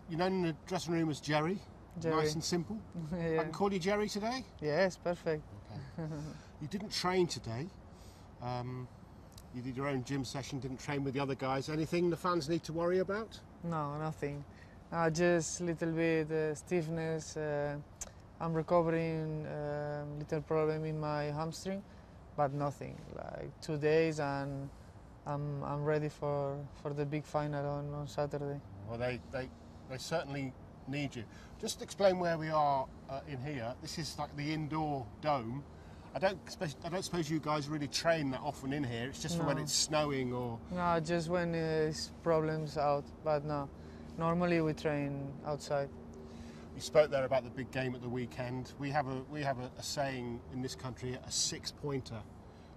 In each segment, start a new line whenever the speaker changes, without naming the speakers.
You're known in the dressing room as Jerry.
Jerry.
Nice and simple.
Yeah.
I can call you Jerry today?
Yes, perfect.
Okay. You didn't train today. You did your own gym session, didn't train with the other guys. Anything the fans need to worry about?
No, nothing. Just a little bit stiffness. I'm recovering little problem in my hamstring, but nothing. Like 2 days and I'm ready for the big final on Saturday.
Well, they certainly need you. Just explain where we are in here. This is like the indoor dome. I don't suppose you guys really train that often in here. It's just for when it's snowing or...
No, just when there's problems out, but no. Normally we train outside.
You spoke there about the big game at the weekend. We have a saying in this country, a 6-pointer,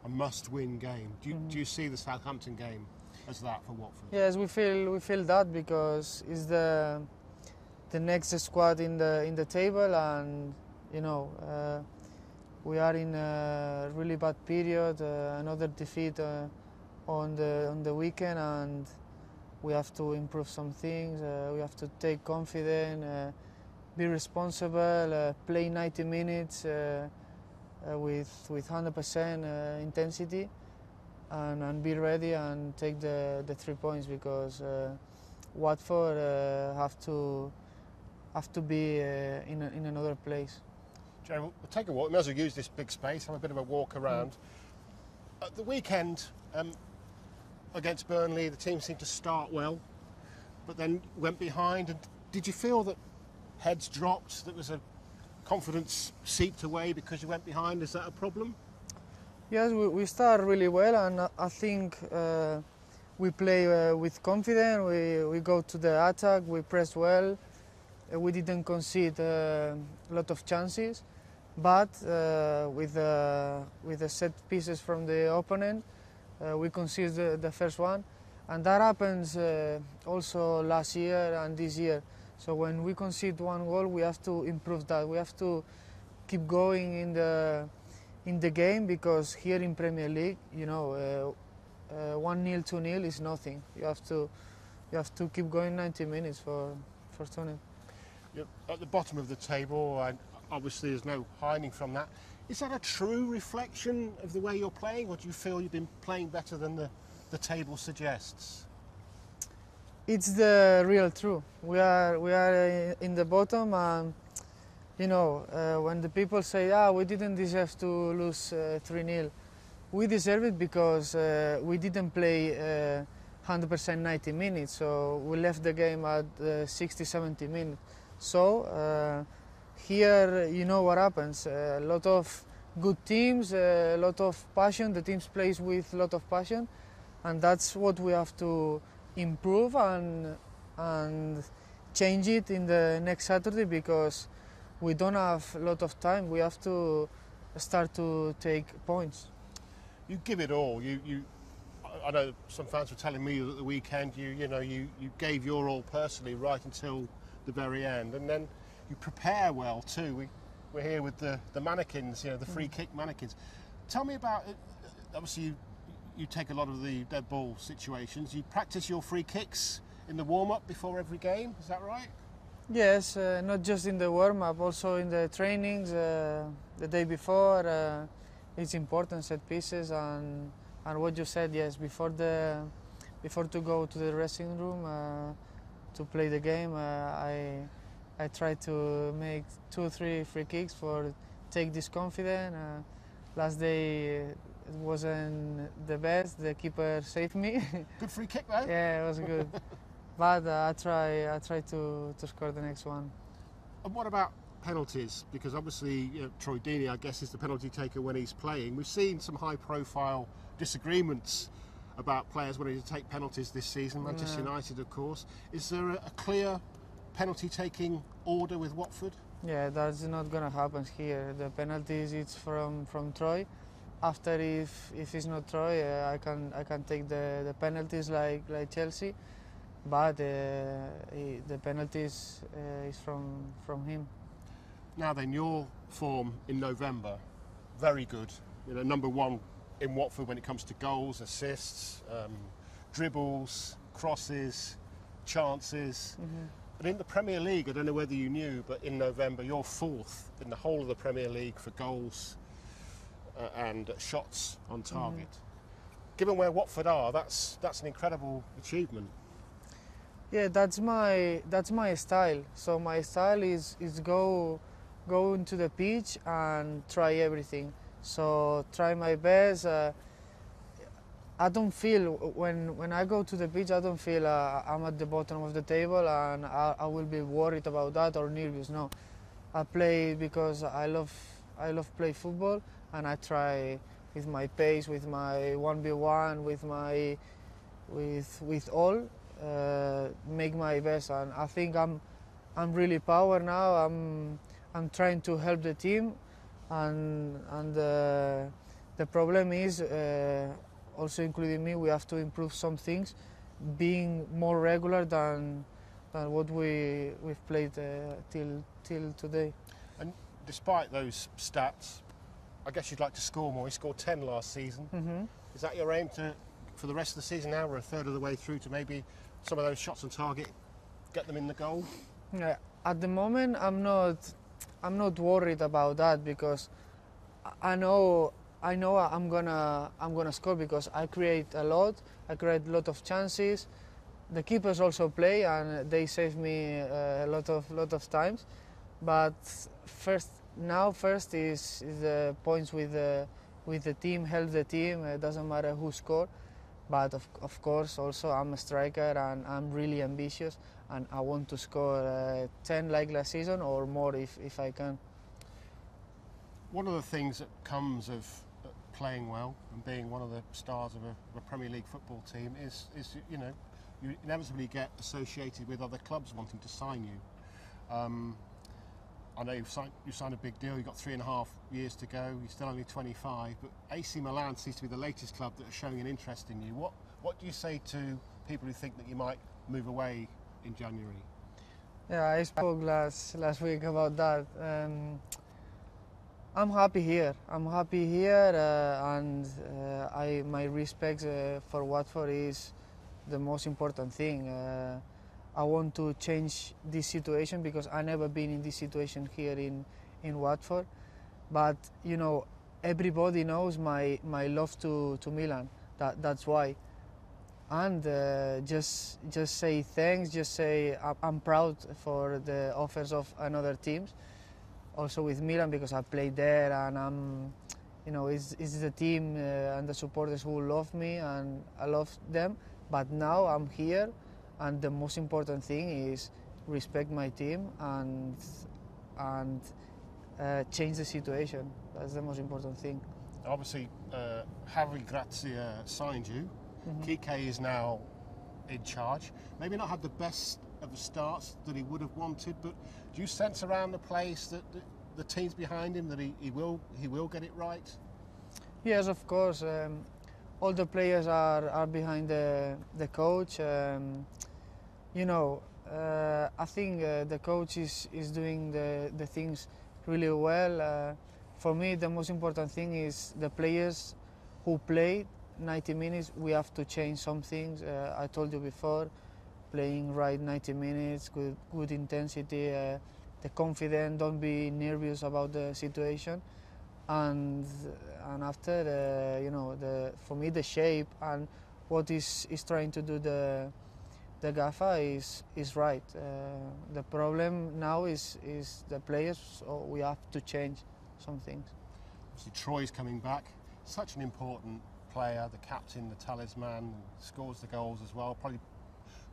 a must-win game. Do you see the Southampton game as that for Watford?
Yes, we feel that because it's the next squad in the table, and you know we are in a really bad period. Another defeat on the weekend, and we have to improve some things. We have to take confidence, be responsible, play 90 minutes with 100% intensity, and be ready and take the 3 points, because Watford have to be in another place.
Jerry, we'll take a walk. We might as well use this big space, have a bit of a walk around. At the weekend against Burnley, the team seemed to start well, but then went behind. And did you feel that heads dropped, that was a confidence seeped away because you went behind? Is that a problem?
Yes, we start really well, and I think we play with confidence. We go to the attack, we press well. We didn't concede a lot of chances, but with the set pieces from the opponent, we conceded the first one, and that happens also last year and this year. So when we concede one goal, we have to improve that. We have to keep going in the game, because here in Premier League, you know, 1-0, 2-0 is nothing. You have to keep going 90 minutes for 2-0.
You're at the bottom of the table, and obviously there's no hiding from that. Is that a true reflection of the way you're playing, or do you feel you've been playing better than the table suggests?
It's the real truth. We are in the bottom, and you know, when the people say, we didn't deserve to lose 3-0, we deserve it because we didn't play 100% 90 minutes, so we left the game at 60-70 minutes. So here, you know what happens. A lot of good teams, a lot of passion. The teams plays with a lot of passion, and that's what we have to improve and change it in the next Saturday, because we don't have a lot of time. We have to start to take points.
You give it all. I know some fans were telling me that at the weekend you gave your all personally right until the very end, and then you prepare well too. We're here with the mannequins, the free kick mannequins. Tell me about it. Obviously you take a lot of the dead ball situations. You practice your free kicks in the warm-up before every game, is that right?
Yes, not just in the warm-up, also in the trainings the day before. It's important, set pieces, and what you said, yes, before to go to the dressing room to play the game, I try to make 2 or 3 free kicks for take this confidence. Last day it wasn't the best. The keeper saved me.
Good free kick, though.
Yeah, it was good. But I try to score the next one.
And what about penalties? Because obviously Troy Deeney, I guess, is the penalty taker when he's playing. We've seen some high-profile disagreements about players wanting to take penalties this season. Manchester United, of course. Is there a clear penalty-taking order with Watford?
Yeah, that's not going to happen here. The penalties, it's from Troy. After, if it's not Troy, I can take the penalties like Chelsea, but the penalties is from him.
Now then, your form in November, very good. Number one in Watford when it comes to goals, assists, dribbles, crosses, chances. And in the Premier League, I don't know whether you knew, but in November you're fourth in the whole of the Premier League for goals and shots on target. Given where Watford are, that's an incredible achievement.
Yeah, that's my style. So my style is go into the pitch and try everything. So try my best. I don't feel when I go to the pitch, I don't feel I'm at the bottom of the table and I will be worried about that or nervous. No, I play because I love play football, and I try with my pace, with my 1v1, with all make my best. And I think I'm really power now. I'm trying to help the team, and the problem is. Also including me, we have to improve some things, being more regular than what we've played till today.
And despite those stats, I guess you'd like to score more. You scored 10 last season. Is that your aim for the rest of the season? Now we're a third of the way through, to maybe some of those shots on target, get them in the goal?
Yeah, at the moment, I'm not worried about that, because I know I'm gonna score, because I create a lot. I create a lot of chances. The keepers also play, and they save me a lot of times. But first is the points with the team, help the team. It doesn't matter who score. But of course, also I'm a striker, and I'm really ambitious, and I want to score 10 like last season or more if I can.
One of the things that comes of playing well and being one of the stars of a Premier League football team is you inevitably get associated with other clubs wanting to sign you. I know you've signed a big deal. You've got 3.5 years to go. You're still only 25, but AC Milan seems to be the latest club that are showing an interest in you. What do you say to people who think that you might move away in January?
Yeah, I spoke last week about that. I'm happy here. And my respect for Watford is the most important thing. I want to change this situation, because I've never been in this situation here in Watford. But everybody knows my love to Milan. That's why. And just say thanks. Just say I'm proud for the offers of another teams. Also with Milan, because I played there, and it's the team and the supporters who love me, and I love them. But now I'm here, and the most important thing is respect my team and change the situation. That's the most important thing.
Obviously, Harry Grazia signed you. Kike is now in charge. Maybe not had the best of the starts that he would have wanted, but do you sense around the place that the team's behind him, that he will get it right?
Yes, of course. All the players are behind the coach. I think the coach is doing the things really well. For me, the most important thing is the players who played 90 minutes. We have to change some things. I told you before. Playing right 90 minutes, good intensity, the confidence, don't be nervous about the situation, and after for me the shape and what is trying to do the Gaffer is right. The problem now is the players, so we have to change some things.
Obviously, Troy's coming back. Such an important player, the captain, the talisman, scores the goals as well. Probably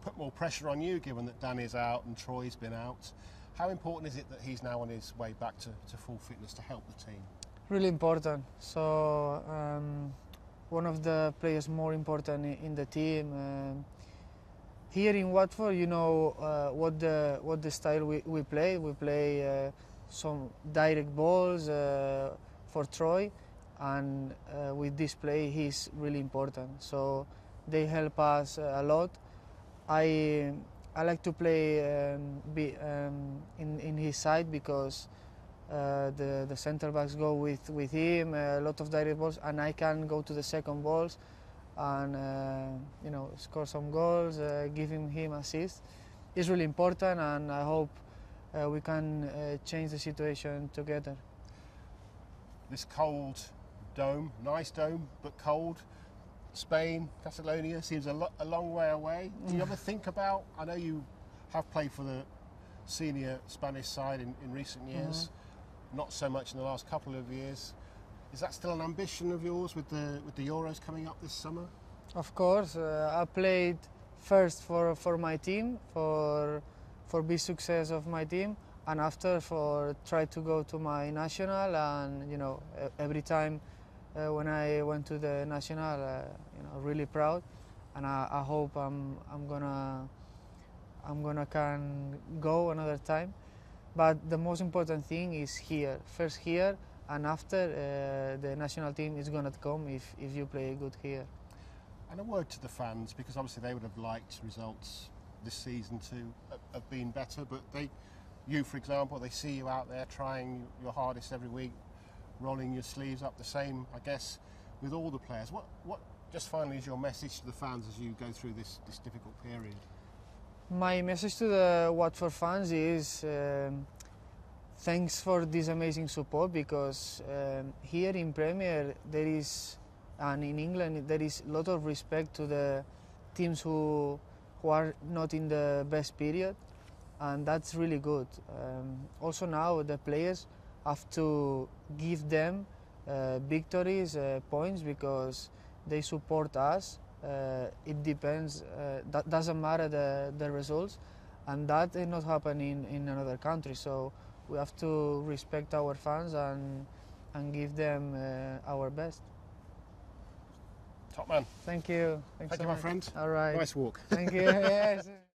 put more pressure on you, given that Danny's out and Troy's been out. How important is it that he's now on his way back to full fitness to help the team?
Really important. So one of the players more important in the team. Here in Watford, what the style we play. We play some direct balls for Troy, and with this play he's really important. So they help us a lot. I like to play in his side, because the centre backs go with him, a lot of direct balls, and I can go to the second balls and score some goals, giving him assists. is really important, and I hope we can change the situation together.
This cold dome, nice dome, but cold. Spain, Catalonia seems a long way away. Do you ever think about, I know you have played for the senior Spanish side in recent years, not so much in the last couple of years. Is that still an ambition of yours with the Euros coming up this summer?
Of course, I played first for my team, for big success of my team, and after for try to go to my national. And you know, every time when I went to the national, you know, really proud, and I hope I'm gonna can go another time. But the most important thing is here, first here, and after the national team is gonna come if you play good here.
And a word to the fans, because obviously they would have liked results this season to have been better, but you for example, they see you out there trying your hardest every week, rolling your sleeves up, the same I guess with all the players. What just finally is your message to the fans as you go through this difficult period?
My message to the Watford fans is thanks for this amazing support, because here in Premier there is, and in England there is a lot of respect to the teams who are not in the best period, and that's really good. Also now the players have to give them victories, points, because they support us. It depends, that doesn't matter the results, and that is not happening in another country. So we have to respect our fans and give them our best.
Top man.
Thank you. Thank you,
my friend.
All right.
Nice walk.
Thank you. Yes.